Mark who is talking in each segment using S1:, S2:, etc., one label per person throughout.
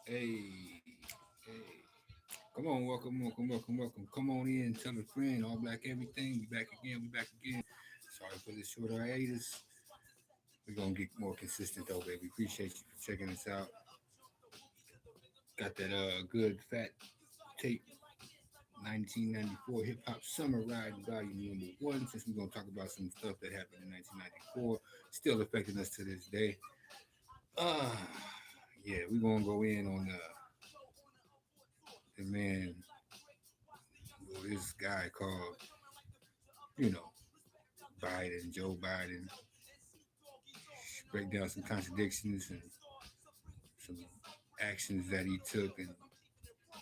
S1: Hey, hey. Come on, welcome. Come on in, tell a friend, all black everything. We back again. Sorry for this short hiatus. We're gonna get more consistent though, baby. Appreciate you for checking us out. Got that good fat tape 1994 hip hop summer ride volume number one. Since we're gonna talk about some stuff that happened in 1994, still affecting us to this day. Uh yeah, we're gonna go in on the man, well, this guy called, you know, Biden, Joe Biden, break down some contradictions and some actions that he took and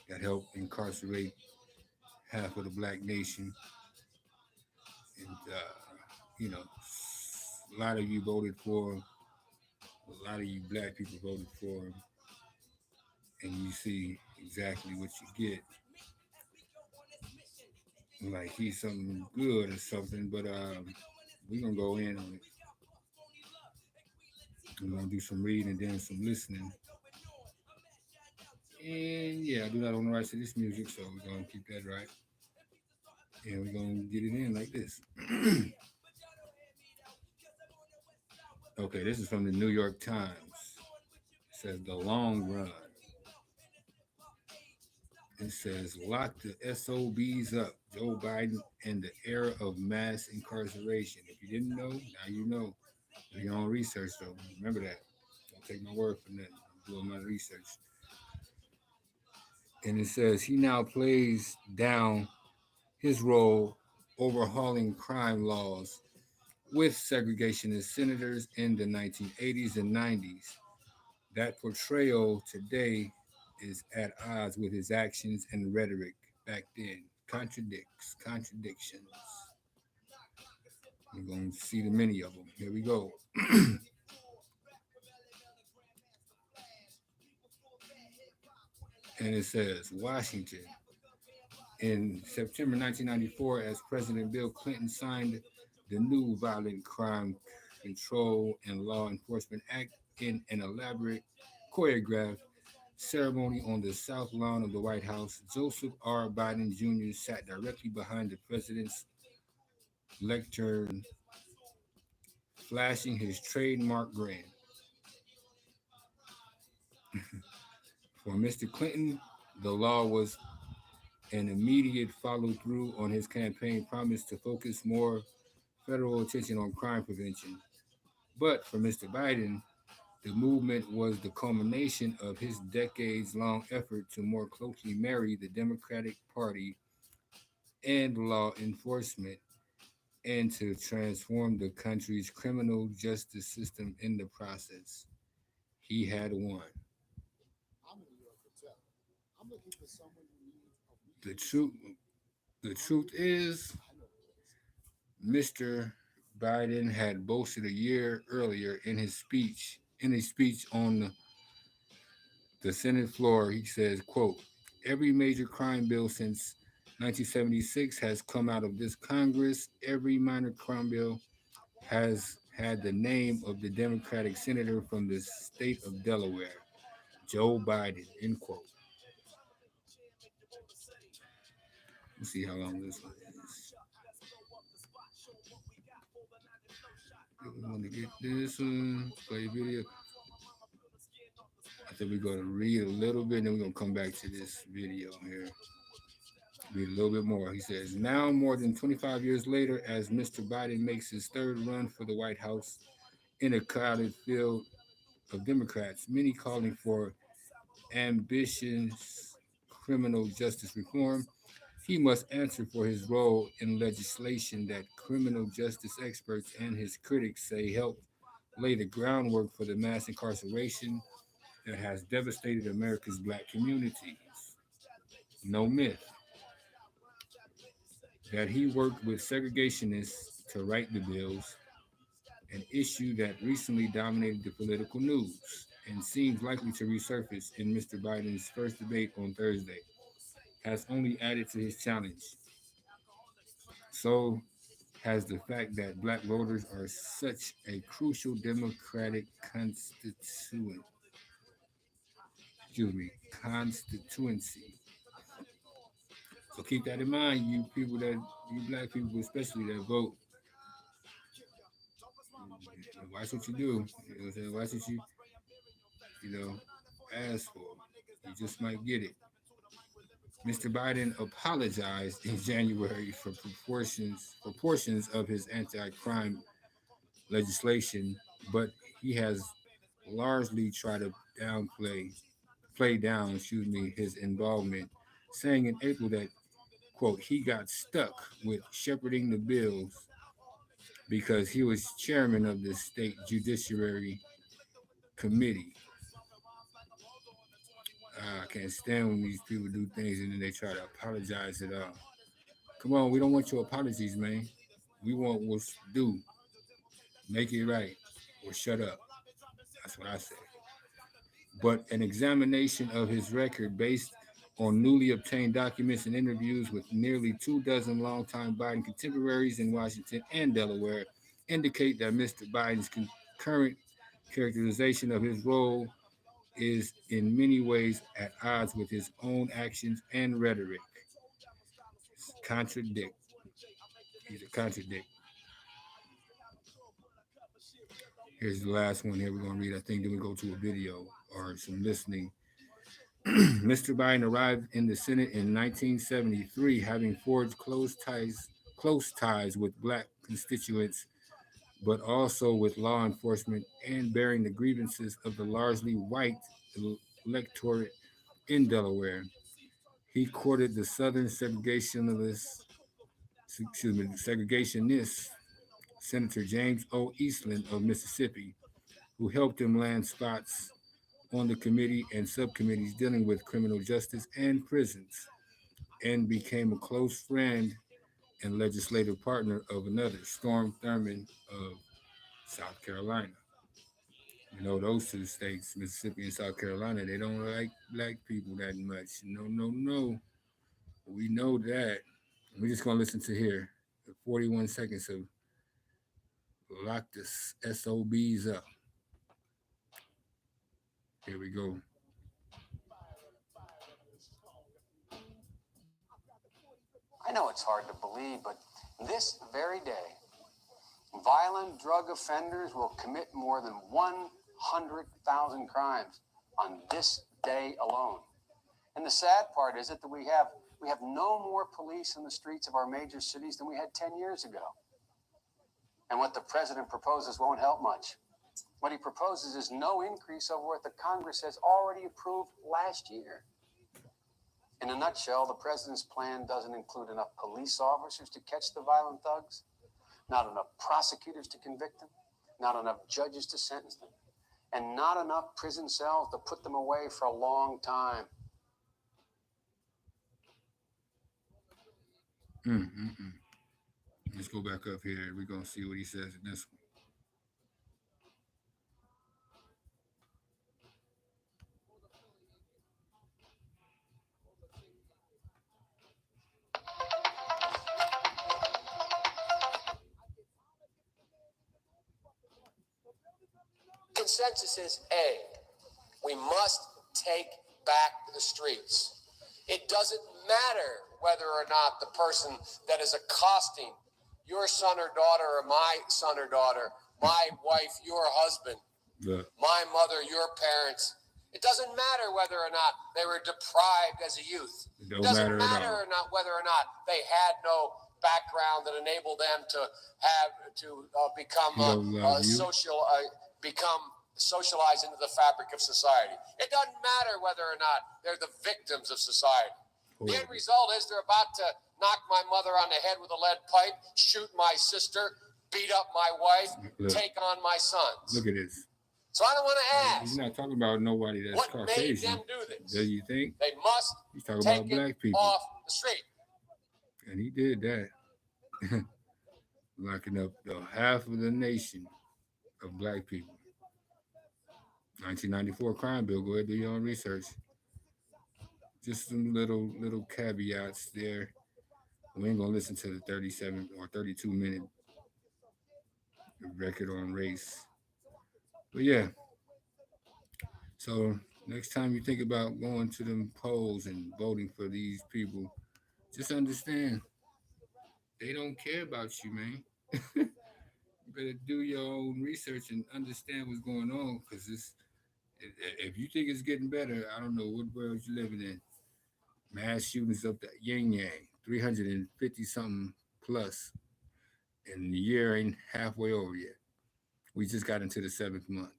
S1: that helped incarcerate half of the black nation. And, you know, a lot of you voted for him. A lot of you black people voted for him. And you see exactly what you get. Like he's something good or something, but we're going to go in on it. We're going to do some reading and then some listening. And yeah, I do not own the rights to this music, so we're gonna keep that right. And we're gonna get it in like this. Okay, this is from the New York Times. It says the long run. It says lock the SOBs up. Joe Biden and the era of mass incarceration. If you didn't know, now you know. Do your own research though. Remember that. Don't take my word for nothing. I'm doing my research. And it says he now plays down his role overhauling crime laws with segregationist senators in the 1980s and 90s. That portrayal today is at odds with his actions and rhetoric back then. Contradictions. We're going to see the many of them. Here we go. And it says Washington. In September 1994, as President Bill Clinton signed the new Violent Crime Control and Law Enforcement Act in an elaborate choreographed ceremony on the South Lawn of the White House, Joseph R. Biden Jr. sat directly behind the president's lectern, flashing his trademark grin. For Mr. Clinton, the law was an immediate follow through on his campaign promise to focus more federal attention on crime prevention. But for Mr. Biden, the movement was the culmination of his decades long effort to more closely marry the Democratic Party and law enforcement and to transform the country's criminal justice system in the process. He had won. The truth, the truth is, Mr. Biden had boasted a year earlier in his speech on the Senate floor. He says, quote, every major crime bill since 1976 has come out of this Congress. Every minor crime bill has had the name of the Democratic senator from the state of Delaware, Joe Biden, end quote. Let's see how long this one is. We want to get this one, play video. I think we're going to read a little bit, and then we're going to come back to this video here. Read a little bit more. He says, now more than 25 years later, as Mr. Biden makes his third run for the White House in a crowded field of Democrats, many calling for ambitious criminal justice reform, he must answer for his role in legislation that criminal justice experts and his critics say helped lay the groundwork for the mass incarceration that has devastated America's black communities. No myth that he worked with segregationists to write the bills, an issue that recently dominated the political news and seems likely to resurface in Mr. Biden's first debate on Thursday, has only added to his challenge. So has the fact that black voters are such a crucial democratic constituent. constituency. So keep that in mind, you black people especially that vote. Watch what you do. You know what I'm saying? Watch what you know, ask for. You just might get it. Mr. Biden apologized in January for portions of his anti-crime legislation, but he has largely tried to play down, his involvement, saying in April that, quote, he got stuck with shepherding the bills because he was chairman of the state judiciary committee. I can't stand when these people do things and then they try to apologize it all. Come on, we don't want your apologies, man. We want what's due. Make it right or shut up. That's what I say. But an examination of his record based on newly obtained documents and interviews with nearly 2 dozen longtime Biden contemporaries in Washington and Delaware indicate that Mr. Biden's current characterization of his role is in many ways at odds with his own actions and rhetoric. It's contradict. He's a contradict. Here's the last one here we're going to read. I think then we go to a video or some listening. Mr. Biden arrived in the Senate in 1973, having forged close ties with black constituents, but also with law enforcement and bearing the grievances of the largely white electorate in Delaware. He courted the Southern segregationist Senator James O. Eastland of Mississippi, who helped him land spots on the committee and subcommittees dealing with criminal justice and prisons, and became a close friend and legislative partner of another, Storm Thurmond of South Carolina. You know, those two states, Mississippi and South Carolina, they don't like black people that much. No, no, no. We know that. We're just going to listen to here 41 seconds of Lock the SOBs Up. Here we go.
S2: I know it's hard to believe, but this very day, violent drug offenders will commit more than 100,000 crimes on this day alone. And the sad part is that we have no more police in the streets of our major cities than we had 10 years ago. And what the president proposes won't help much. What he proposes is no increase over what the Congress has already approved last year. In a nutshell, the president's plan doesn't include enough police officers to catch the violent thugs, not enough prosecutors to convict them, not enough judges to sentence them, and not enough prison cells to put them away for a long time.
S1: Let's go back up here. We're going to see what he says in this one.
S2: Consensus is A, we must take back the streets. It doesn't matter whether or not the person that is accosting your son or daughter or my son or daughter, my wife, your husband, my mother, your parents, it doesn't matter whether or not they were deprived as a youth. It doesn't matter or not whether or not they had no background that enabled them to become socialized into the fabric of society. It doesn't matter whether or not they're the victims of society. The end result is they're about to knock my mother on the head with a lead pipe, shoot my sister, beat up my wife, take on my sons.
S1: Look at this.
S2: So I don't want to ask.
S1: He's not talking about nobody that's
S2: what
S1: Caucasian.
S2: Made them do this?
S1: Do you think?
S2: They must
S1: He's talking
S2: take
S1: about black people
S2: off the street.
S1: And he did that. Locking up the half of the nation of black people. 1994 crime bill. Go ahead, do your own research. Just some little caveats there. We ain't gonna listen to the 37 or 32-minute record on race. But yeah. So Next time you think about going to them polls and voting for these people, just understand they don't care about you, man. You better do your own research and understand what's going on, because if you think it's getting better, I don't know what world you're living in. Mass shootings up the yin yang, 350 something plus, and the year ain't halfway over yet. We just got into the seventh month.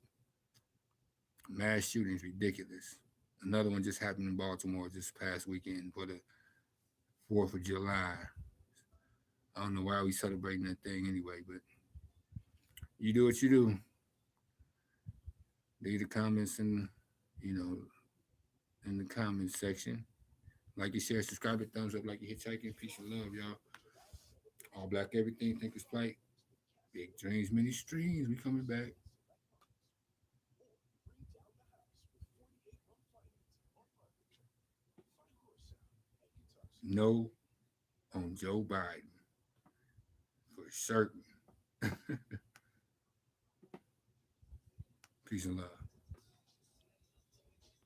S1: Mass shootings, ridiculous. Another one just happened in Baltimore this past weekend for the 4th of July. I don't know why we celebrating that thing anyway, but you do what you do. Leave the comments you know, in the comments section. Like and share, subscribe, it, thumbs up, like you hitchhiking. Peace and love, y'all. All black everything, think it's plight. Big dreams, many streams. We coming back. No on Joe Biden for certain. Peace and love.